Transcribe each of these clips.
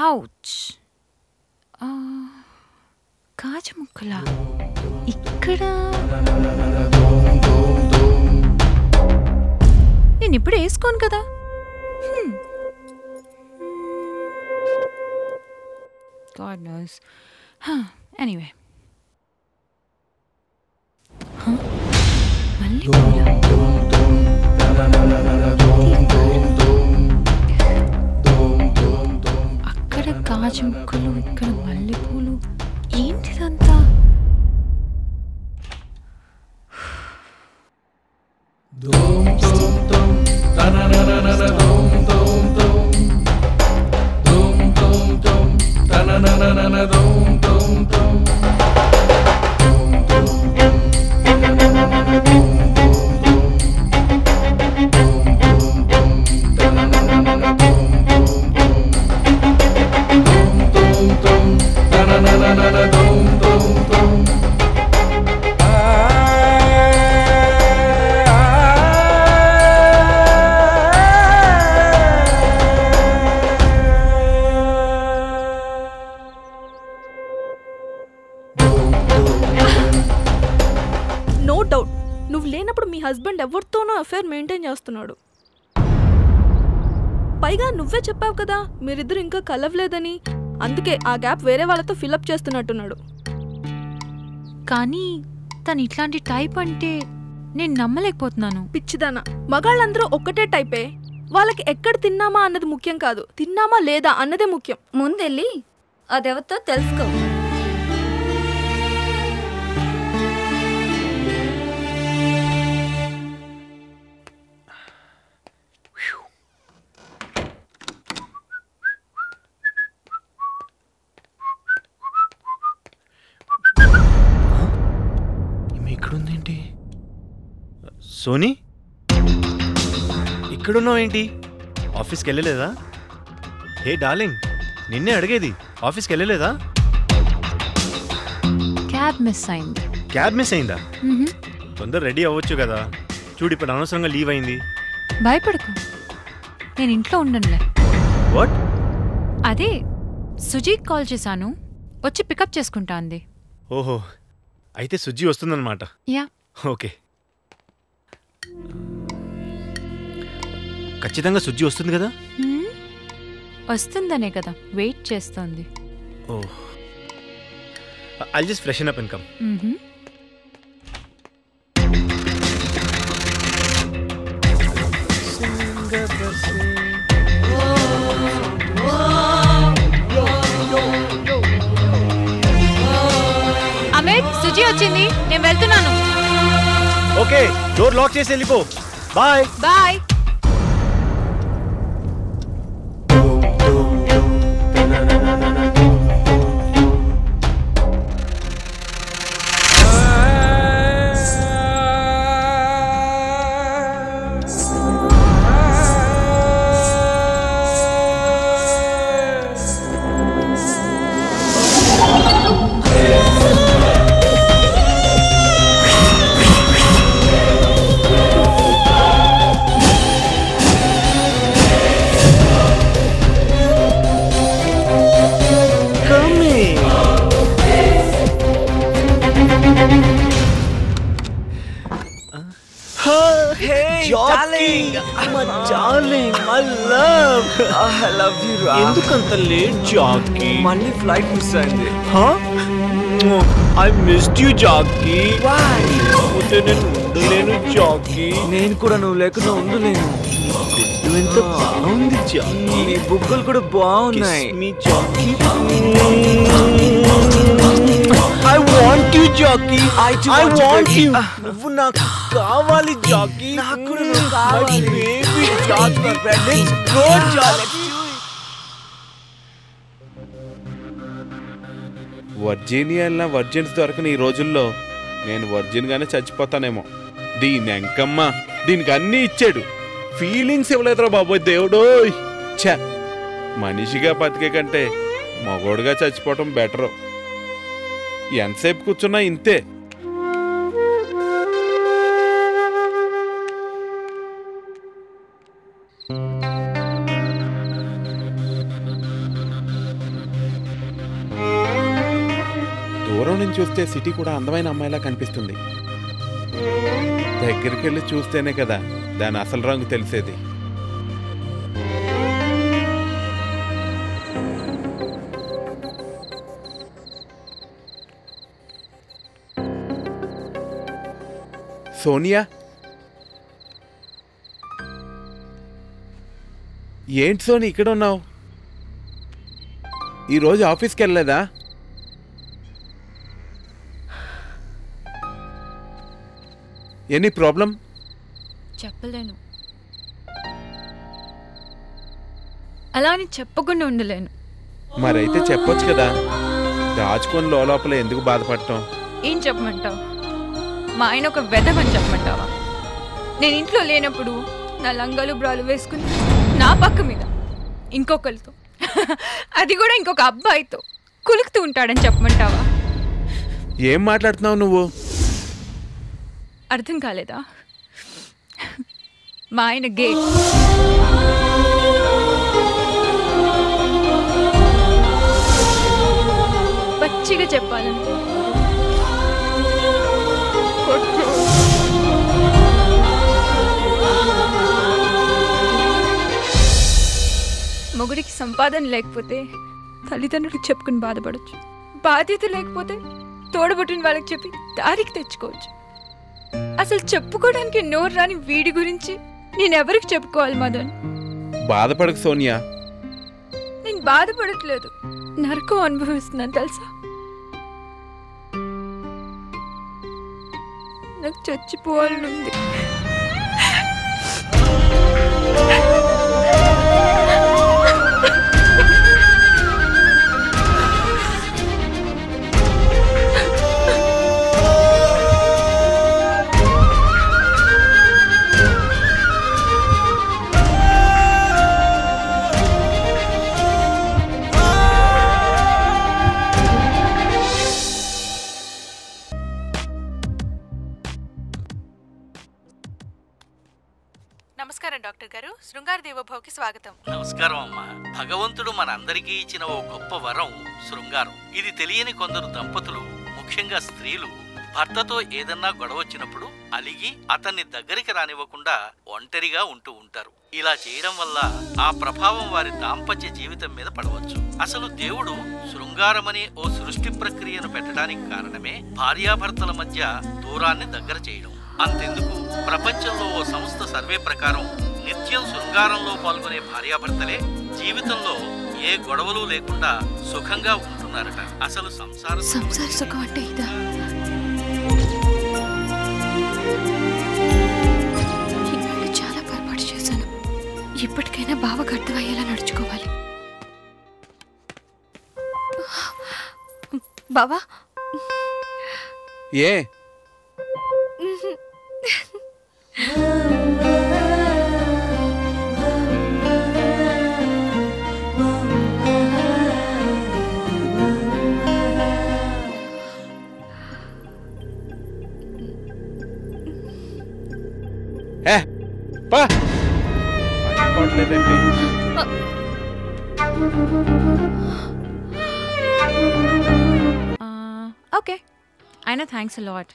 Ouch. కాజు ముక్కలా ఇక్కడ నేను ఇప్పుడు వేసుకోను కదా. God knows. Anyway. మళ్ళీ అక్కడ కాజు ముక్కలు, ఇక్కడ మల్లెపూలు. ఏంటిదంతా? నో డౌట్ నువ్వు లేనప్పుడు మీ హస్బెండ్ ఎవరితోనో అఫేర్ మెయింటైన్ చేస్తున్నాడు. పైగా నువ్వే చెప్పావు కదా మీరిద్దరు ఇంకా కలవలేదని. అందుకే ఆ గ్యాప్ వేరే వాళ్ళతో ఫిల్అప్ చేస్తున్నట్టున్నాడు. కానీ తను ఇట్లాంటి టైప్ అంటే నేను నమ్మలేకపోతున్నాను. పిచ్చిదానా, మగాళ్ళందరూ ఒక్కటే టైపే. వాళ్ళకి ఎక్కడ తిన్నామా అన్నది ముఖ్యం కాదు, తిన్నామా లేదా అన్నదే ముఖ్యం. ముందెళ్ళి అదెవరితో తెలుసుకో. ఇక్కడుందేంటి? సోనీ, ఇక్కడున్నావేంటి? ఆఫీస్కి వెళ్ళలేదా? హే డార్లింగ్, నిన్నే అడిగేది, ఆఫీస్కి వెళ్ళలేదా? క్యాబ్ మిస్ అయింది. క్యాబ్ మిస్ అయిందా? తొందర రెడీ అవ్వచ్చు కదా. చూడు ఇప్పుడు అనవసరంగా లీవ్ అయింది. భయపడకు, నేను ఇంట్లో ఉండనులే. వాట్? అదే సుజీకి కాల్ చేశాను, వచ్చి పికప్ చేసుకుంటా అంది. ఓహో, అయితే సుజ్జి వస్తుందన్నమాట. యా. ఓకే, ఖచ్చితంగా సుజ్జి వస్తుంది కదా? వస్తుందనే కదా వెయిట్ చేస్తోంది. Oh, I'll just freshen up and come. Amit, Suji వచ్చింది, నేను వెళ్తున్నాను. ఓకే, డోర్ లాక్ చేసి వెళ్ళిపో. Bye bye. ఎందుకంత లేట్ జాకీ? మళ్ళీ ఫ్లైట్ మిస్ అయింది. I missed you Jackie. లేకపోతే నేను ఉండలేను జాకీ. నేను కూడా నువ్వు లేకుండా ఉండలేను. ఎంత బాగుంది జాకీ. నీ బుగ్గలు కూడా బాగున్నాయి. మీ Jackie, I want you Jackie. I want you. నువ్వు నాకు కావాలి జాకీ. నాకు కూడా నువ్వు కావాలి. Baby Jackie, let's go Jackie. Virginia virgins దొరకని ఈ రోజుల్లో నేను వర్జిన్గానే చచ్చిపోతానేమో. దీని ఎంకమ్మ, దీనికి అన్నీ ఇచ్చాడు, ఫీలింగ్స్ ఇవ్వలేదురా బాబోయ్ దేవుడోయ్. ఛ, మనిషిగా బతికే కంటే మగోడుగా చచ్చిపోవటం బెటరు. ఎంతసేపు కూర్చున్నా ఇంతే. నుంచి చూస్తే సిటీ కూడా అందమైన అమ్మాయిలా కనిపిస్తుంది. దగ్గరికి వెళ్ళి చూస్తేనే కదా దాని అసలు రంగు తెలిసేది. సోనియా, ఏంటి సోని ఇక్కడ ఉన్నావు? ఈరోజు ఆఫీస్కి వెళ్ళలేదా? Any problem? చెప్పలేను, అలా అని చెప్పకుండా ఉండలేను. మరైతే చెప్పొచ్చు కదా, దాచుకొని లోపల ఎందుకు బాధపడటం? ఏం చెప్పమంటావు? మా ఆయన ఒక వెధవని చెప్పమంటావా? నేను ఇంట్లో లేనప్పుడు నా లంగాలు బ్రాలు వేసుకుని నా పక్క మీద ఇంకొకరితో, అది కూడా ఇంకొక అబ్బాయితో కులుకుతూ ఉంటాడని చెప్పమంటావా? ఏం మాట్లాడుతున్నావు నువ్వు? అర్థం కాలేదా? మా ఆయన గే. పచ్చిగా చెప్పాలంటే మొగుడికి సంపాదన లేకపోతే తల్లిదండ్రులకు చెప్పుకుని బాధపడచ్చు, బాధ్యత లేకపోతే తోడబుట్టిన వాళ్ళకి చెప్పి దారికి తెచ్చుకోవచ్చు. అసలు చెప్పుకోవడానికి నోరు రాని వీడి గురించి నేనెవరికి చెప్పుకోవాలి మదన్? బాధపడకు సోనియా. నేను బాధపడట్లేదు, నరకం అనుభవిస్తున్నాను తెలుసా. నాకు చచ్చిపోవాలనుంది. నమస్కారం డాక్టర్ గారు, శృంగార దేవోభవకి స్వాగతం. నమస్కారం అమ్మా. భగవంతుడు మనందరికీ ఇచ్చిన ఓ గొప్ప వరం శృంగారం. ఇది తెలియని కొందరు దంపతులు, ముఖ్యంగా స్త్రీలు, భర్తతో ఏదన్నా గొడవ వచ్చినప్పుడు అలిగి అతన్ని దగ్గరికి రానివ్వకుండా ఒంటరిగా ఉంటూ ఉంటారు. ఇలా చేయడం వల్ల ఆ ప్రభావం వారి దాంపత్య జీవితం మీద పడవచ్చు. అసలు దేవుడు శృంగారమనే ఓ సృష్టి ప్రక్రియను పెట్టడానికి కారణమే భార్యాభర్తల మధ్య దూరాన్ని దగ్గర చేయడం. అంతెందుకు, ప్రపంచంలో ఓ సంస్థ సర్వే ప్రకారం నిత్యం శృంగారంలో పాల్గొనే భార్యాభర్తలే జీవితంలో ఏ గొడవలు లేకుండా సుఖంగా ఉంటున్నారట. అసలు సంసార సుఖం అంటే ఇదా? ఇన్నాళ్ళు చాలా పొరపాటు చేశాను. ఇప్పటికైనా బావకు అర్థమయ్యేలా నడుచుకోవాలి. బావా, ఏ ఓకే, అయినా థ్యాంక్స్ అ లాట్.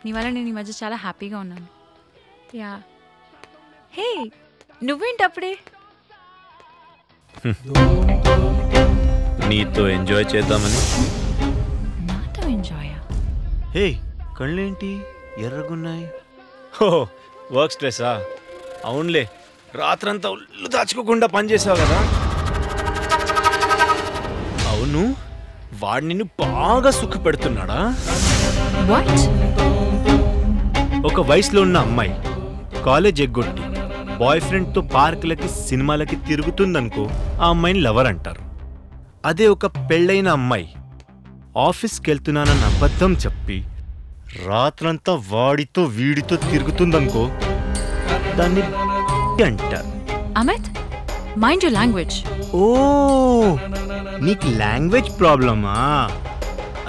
నీ వల్ల నేను ఈ మధ్య చాలా హ్యాపీగా ఉన్నాను. యా, హే నువ్వేంటి అప్పుడే? నీతో ఎంజాయ్ చేద్దామని. నాతో ఎంజాయ్? హే, కళ్ళేంటి ఎర్రగున్నాయి? హో, వర్క్ స్ట్రెస్సా? అవునులే, రాత్రంతా ఒళ్ళు దాచుకోకుండా పనిచేసావు కదా. అవును, వాడు నిన్ను బాగా సుఖపెడుతున్నాడా? వాట్? ఒక వయసులో ఉన్న అమ్మాయి కాలేజ్ ఎగ్గొట్టి బాయ్ ఫ్రెండ్తో పార్కులకి సినిమాలకి తిరుగుతుందనుకో, ఆ అమ్మాయిని లవర్ అంటారు. అదే ఒక పెళ్ళైన అమ్మాయి ఆఫీస్కి వెళ్తున్నానన్న అబద్ధం చెప్పి రాత్రంతా వాడితో వీడితో తిరుగుతుందనుకో, దాన్ని అంటారు. Amit, mind your language. Oh, నీకు లాంగ్వేజ్ ప్రాబ్లమా?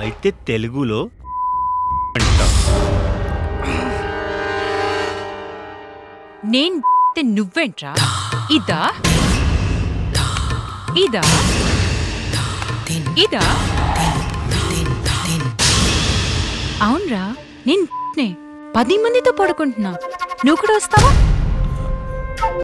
అయితే తెలుగులో అంటావు. నేను నువ్వేంట్రా? ఇదా ఇదా ఇదా అవునరా నేను 10 మందితో పడుకుంటున్నా, నువ్వు కూడా వస్తావా?